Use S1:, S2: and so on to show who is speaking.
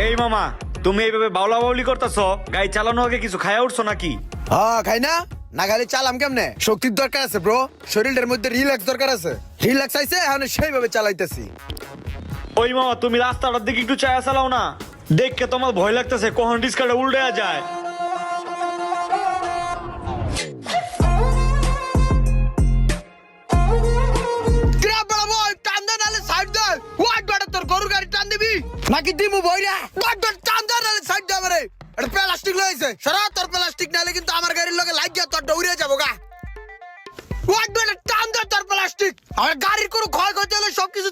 S1: এই মামা, তুমি এইভাবে বাউলা বাউলি করতেছো, গাড়ি চালানো আগে কিছু খায়া উঠছো নাকি?
S2: হ্যাঁ খাই না, না খালি চালাম কেমনে? শক্তির দরকার আছে ব্রো, শরীরের মধ্যে রিল্যাক্স দরকার আছে। রিল্যাক্স আইছে, এখন সেইভাবে চালাইতেছি।
S1: ওই মামা, তুমি রাস্তাটার দিকে একটু চায়া চালাও না, দেখকে তোমার ভয় লাগতেছে কখন রিস্কাটা উল্টে যায়।
S2: তোর গরুর গাড়ি টান দিবি নাকি দিমু বইরা? টান দে নালে সাইড দে আমারে। এটা প্লাস্টিক লইছে, সরা তোর প্লাস্টিক নালে কিন্তু আমার গাড়ির লগে লাগিয়া তোর দৌড়ে যাবো গা। টান দে তোর প্লাস্টিক। আমার গাড়ির কোনো ক্ষয়ক্ষতি হলে সবকিছু